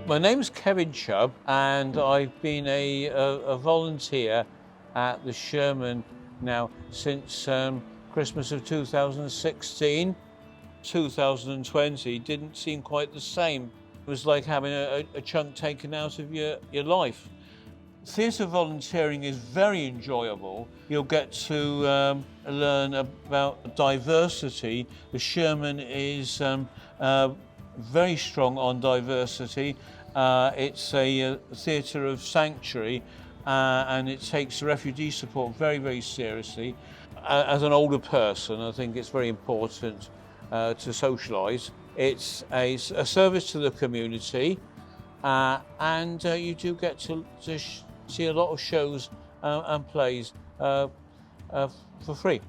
My name's Kevin Chubb, and I've been a volunteer at the Sherman now since Christmas of 2016. 2020 didn't seem quite the same. It was like having a chunk taken out of your life. Theatre volunteering is very enjoyable. You'll get to learn about diversity. The Sherman is very strong on diversity. It's a theatre of sanctuary and it takes refugee support very, very seriously. As an older person, I think it's very important to socialise. It's a service to the community and you do get to see a lot of shows and plays for free.